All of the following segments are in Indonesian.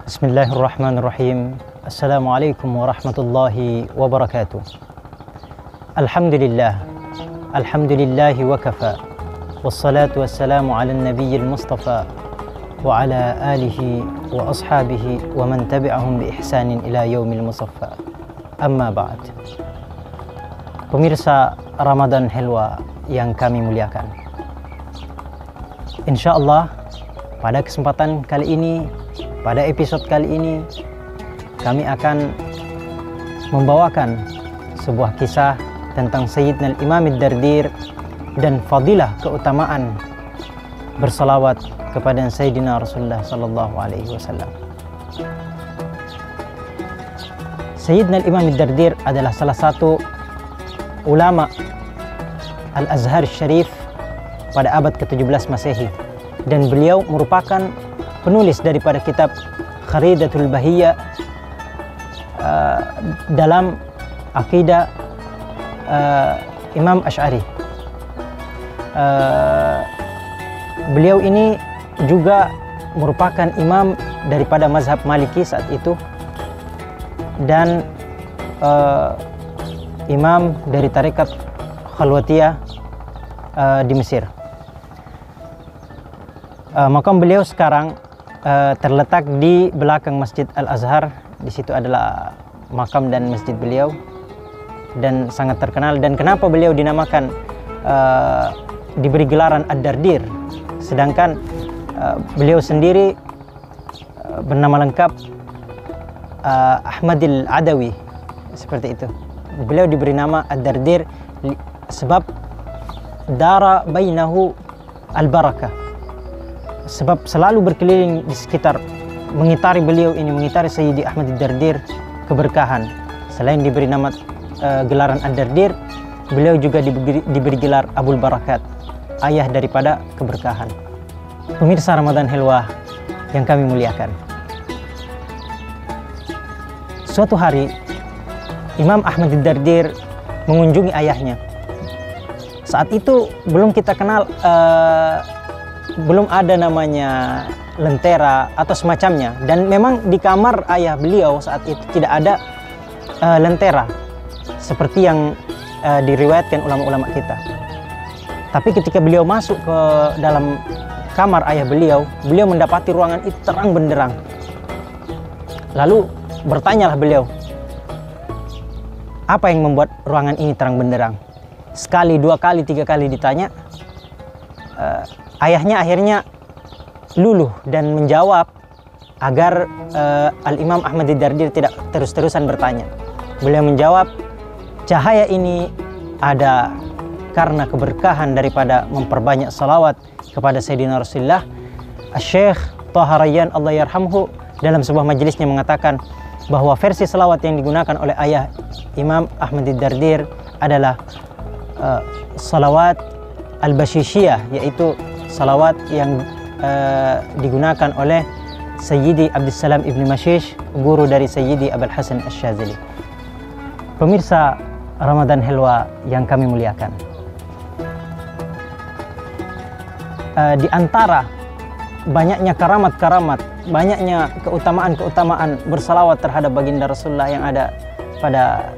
Bismillahirrahmanirrahim. Assalamualaikum warahmatullahi wabarakatuh. Alhamdulillah. Alhamdulillahi wa kafa. Wassalatu wassalamu ala nabiyil mustafa wa ala alihi wa ashabihi wa man tabi'ahum bi ihsanin ila yaumil musaffa. Amma ba'd. Pemirsa Ramadan Helwa yang kami muliakan, insyaallah pada kesempatan kali ini, pada episode kali ini, kami akan membawakan sebuah kisah tentang Sayyidina Imam Ad-Dardir dan fadilah keutamaan bersalawat kepada Sayyidina Rasulullah sallallahu alaihi wasallam. Sayyidina Imam Ad-Dardir adalah salah satu ulama Al-Azhar Syarif pada abad ke-17 Masehi, dan beliau merupakan penulis daripada kitab Kharidatul Bahiyya dalam akidah Imam Asy'ari. Beliau ini juga merupakan imam daripada mazhab Maliki saat itu, dan imam dari tarekat Khalwatiyah di Mesir. Makam beliau sekarang terletak di belakang Masjid Al-Azhar. Di situ adalah makam dan masjid beliau, dan sangat terkenal. Dan kenapa beliau dinamakan diberi gelaran Ad-Dardir, sedangkan beliau sendiri bernama lengkap Ahmadil Adawi, seperti itu. Beliau diberi nama Ad-Dardir sebab dara bainahu al-barakah, sebab selalu berkeliling di sekitar, mengitari beliau ini, mengitari Sayyidi Ahmad Ad-Dardir, keberkahan. Selain diberi nama gelaran Ad-Dardir, beliau juga diberi gelar Abul Barakat, ayah daripada keberkahan. Pemirsa Ramadan Helwa yang kami muliakan, suatu hari Imam Ahmad Ad-Dardir mengunjungi ayahnya. Saat itu belum kita kenal, belum ada namanya lentera atau semacamnya, dan memang di kamar ayah beliau saat itu tidak ada lentera seperti yang diriwayatkan ulama-ulama kita. Tapi ketika beliau masuk ke dalam kamar ayah beliau, beliau mendapati ruangan itu terang benderang. Lalu bertanyalah beliau, apa yang membuat ruangan ini terang benderang? Sekali, dua kali, tiga kali ditanya, ayahnya akhirnya luluh dan menjawab agar Al-Imam Ahmad Ad-Dardir tidak terus-terusan bertanya. Beliau menjawab, cahaya ini ada karena keberkahan daripada memperbanyak salawat kepada Sayyidina Rasulullah. Syekh Thaha Rayyan Allah yarhamhu dalam sebuah majelisnya mengatakan bahwa versi salawat yang digunakan oleh ayah Imam Ahmad Ad-Dardir adalah salawat al-Bashishiyah, yaitu salawat yang digunakan oleh Sayyidi Abdussalam Ibn Mashish, guru dari Sayyidi Abul Hasan Asy-Syadzili. Pemirsa Ramadan Helwa yang kami muliakan, di antara banyaknya karamat-karamat, banyaknya keutamaan-keutamaan bersalawat terhadap baginda Rasulullah yang ada pada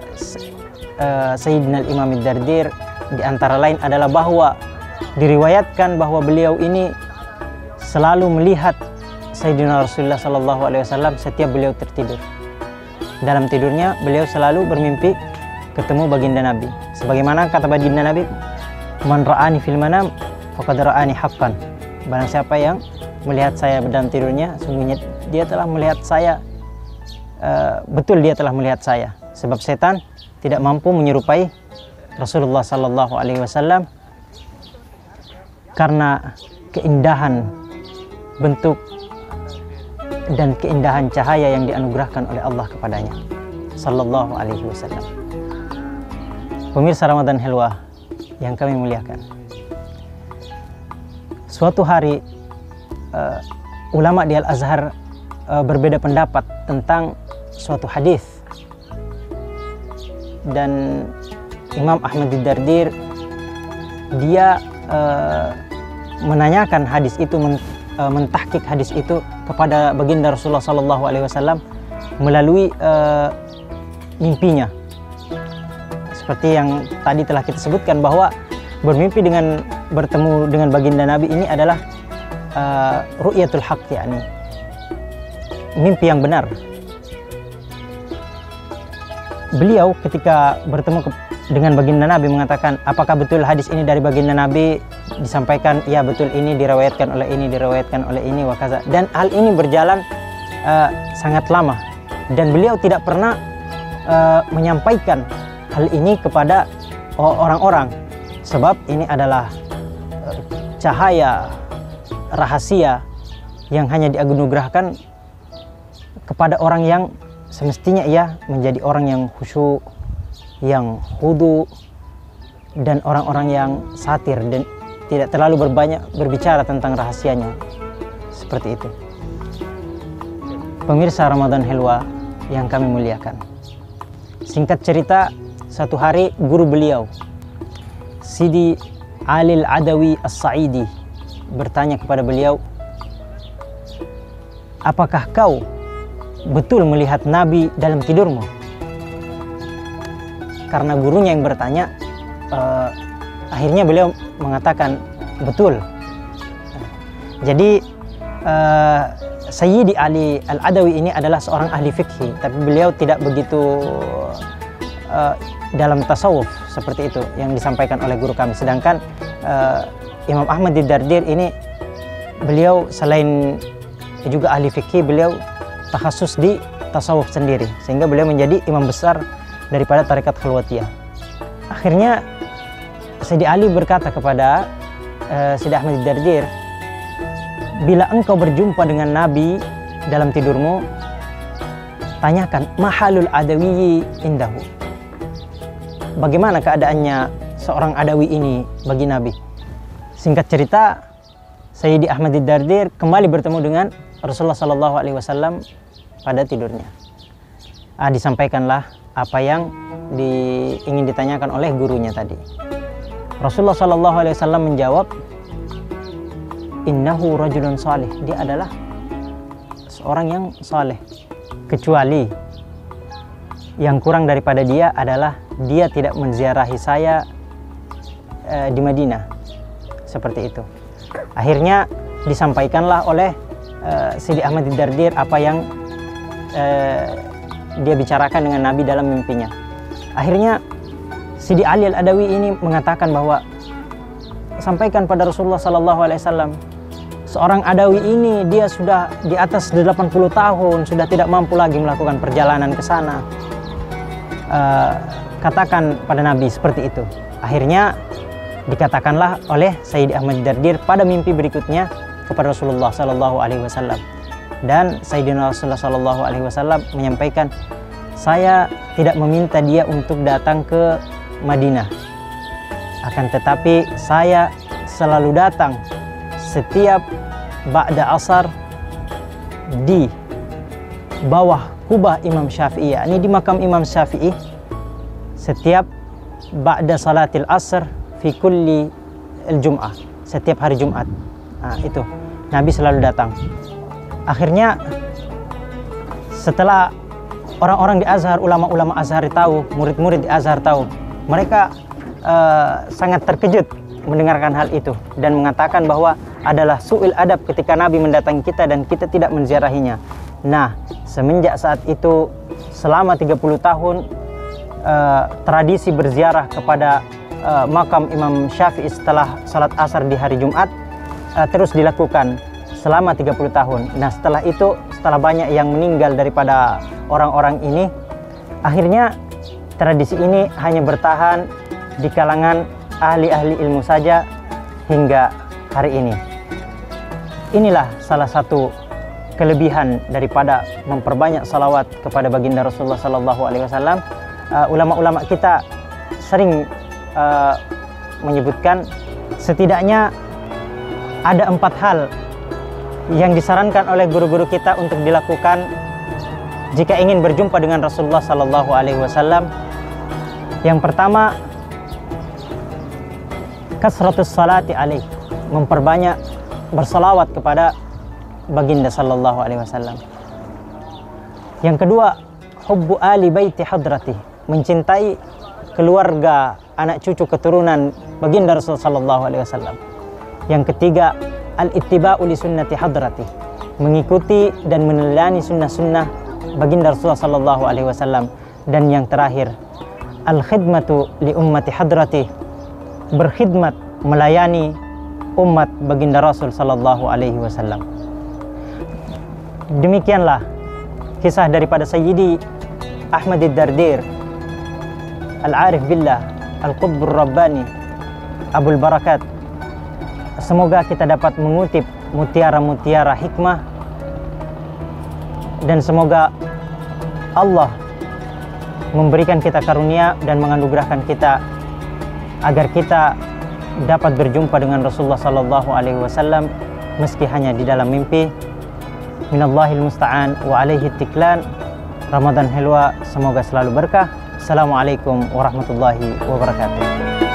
Sayyidina Imam Ad-Dardir, di antara lain adalah bahwa diriwayatkan bahwa beliau ini selalu melihat Sayyidina Rasulullah sallallahu alaihi wasallam setiap beliau tertidur. Dalam tidurnya beliau selalu bermimpi ketemu baginda Nabi. Sebagaimana kata baginda Nabi, "Man ra'ani fil manam faqad ra'ani haqqan." Barang siapa yang melihat saya dalam tidurnya, sungguhnya dia telah melihat saya, betul dia telah melihat saya. Sebab setan tidak mampu menyerupai Rasulullah sallallahu alaihi wasallam karena keindahan bentuk dan keindahan cahaya yang dianugerahkan oleh Allah kepadanya sallallahu alaihi wasallam. Pemirsa Ramadan Helwa yang kami muliakan, suatu hari ulama di Al-Azhar berbeda pendapat tentang suatu hadis, dan Imam Ahmad Ad-Dardir dia menanyakan hadis itu, mentahqiq hadis itu kepada baginda Rasulullah Sallallahu Alaihi Wasallam melalui mimpinya. Seperti yang tadi telah kita sebutkan bahwa bermimpi dengan bertemu dengan baginda Nabi ini adalah ru'yatul haq, yakni mimpi yang benar. Beliau ketika bertemu dengan baginda Nabi mengatakan, apakah betul hadis ini dari baginda Nabi? Disampaikan, ya betul, ini diriwayatkan oleh ini wakaza. Dan hal ini berjalan sangat lama dan beliau tidak pernah menyampaikan hal ini kepada orang-orang, sebab ini adalah cahaya rahasia yang hanya dianugerahkan kepada orang yang semestinya ia menjadi orang yang khusyuk, yang khudu, dan orang-orang yang satir dan tidak terlalu berbanyak berbicara tentang rahasianya. Seperti itu. Pemirsa Ramadan Helwa yang kami muliakan, singkat cerita, satu hari guru beliau, Sidi Ali Al-Adawi As-Sa'idi, bertanya kepada beliau, apakah kau betul melihat Nabi dalam tidurmu? Karena gurunya yang bertanya, akhirnya beliau mengatakan betul. Jadi Sayyidi Ali Al-Adawi ini adalah seorang ahli fikih, tapi beliau tidak begitu dalam tasawuf seperti itu yang disampaikan oleh guru kami. Sedangkan Imam Ahmad Ad-Dardir ini, beliau selain juga ahli fikih, beliau takhasus di tasawuf sendiri, sehingga beliau menjadi imam besar daripada tarekat Khalwatiyah. Akhirnya Sayyidi Ali berkata kepada Sayyidi Ahmad Ad-Dardir, bila engkau berjumpa dengan Nabi dalam tidurmu, tanyakan mahalul adawi indahu, bagaimana keadaannya seorang adawi ini bagi Nabi. Singkat cerita, Sayyidi Ahmad Ad-Dardir kembali bertemu dengan Rasulullah Sallallahu Alaihi Wasallam pada tidurnya. Disampaikanlah apa yang ingin ditanyakan oleh gurunya tadi. Rasulullah Sallallahu Alaihi Wasallam menjawab, innahu rajulun salih, dia adalah seorang yang saleh, kecuali yang kurang daripada dia adalah dia tidak menziarahi saya di Madinah. Seperti itu. Akhirnya disampaikanlah oleh Sidi Ahmad Ad-Dardir apa yang dia bicarakan dengan Nabi dalam mimpinya. Akhirnya Sidi Ali Al-Adawi ini mengatakan bahwa sampaikan pada Rasulullah Sallallahu Alaihi Wasallam, seorang Adawi ini dia sudah di atas 80 tahun, sudah tidak mampu lagi melakukan perjalanan ke sana. Katakan pada Nabi seperti itu. Akhirnya dikatakanlah oleh Sayyidi Ahmad Ad-Dardir pada mimpi berikutnya kepada Rasulullah Sallallahu Alaihi Wasallam, dan Sayyidina Rasulullah Sallallahu Alaihi Wasallam menyampaikan, saya tidak meminta dia untuk datang ke Madinah, akan tetapi saya selalu datang setiap ba'da asar di bawah kubah Imam Syafi'i, ini di makam Imam Syafi'i, setiap ba'da salatil asr fi kulli al-jum'ah, setiap hari Jumat. Itu Nabi selalu datang. Akhirnya setelah orang-orang di Azhar, ulama-ulama Azhar tahu, murid-murid di Azhar tahu, mereka sangat terkejut mendengarkan hal itu dan mengatakan bahwa adalah su'il adab ketika Nabi mendatangi kita dan kita tidak menziarahinya. Nah, semenjak saat itu selama 30 tahun tradisi berziarah kepada makam Imam Syafi'i setelah salat asar di hari Jumat terus dilakukan selama 30 tahun. Nah, setelah itu, setelah banyak yang meninggal daripada orang-orang ini, akhirnya tradisi ini hanya bertahan di kalangan ahli-ahli ilmu saja hingga hari ini. Inilah salah satu kelebihan daripada memperbanyak salawat kepada baginda Rasulullah Sallallahu Alaihi Wasallam. Ulama-ulama kita sering menyebutkan setidaknya ada 4 hal yang disarankan oleh guru-guru kita untuk dilakukan jika ingin berjumpa dengan Rasulullah Sallallahu Alaihi Wasallam. Yang pertama, kasratus salati alaih, memperbanyak bersalawat kepada baginda sallallahu alaihi wasallam. Yang kedua, hubbu ali baiti hadrati, mencintai keluarga, anak cucu keturunan baginda Rasul sallallahu alaihi wasallam. Yang ketiga, al-ittiba'u li sunnati hadrati, mengikuti dan meneladani sunnah-sunnah baginda Rasul sallallahu alaihi wasallam. Dan yang terakhir, al-khidmatu li ummati hadrati, berkhidmat, melayani umat baginda Rasul sallallahu alaihi wasallam. Demikianlah kisah daripada Sayyidi Ahmad Ad-Dardir, Al-Arif Billah, Al-Qutbur Rabbani, Abul Barakat. Semoga kita dapat mengutip mutiara-mutiara hikmah, dan semoga Allah memberikan kita karunia dan menganugerahkan kita agar kita dapat berjumpa dengan Rasulullah sallallahu alaihi wasallam meski hanya di dalam mimpi. Minallahil musta'an wa alaihi tiklan. Ramadan Helwa semoga selalu berkah. Assalamualaikum warahmatullahi wabarakatuh.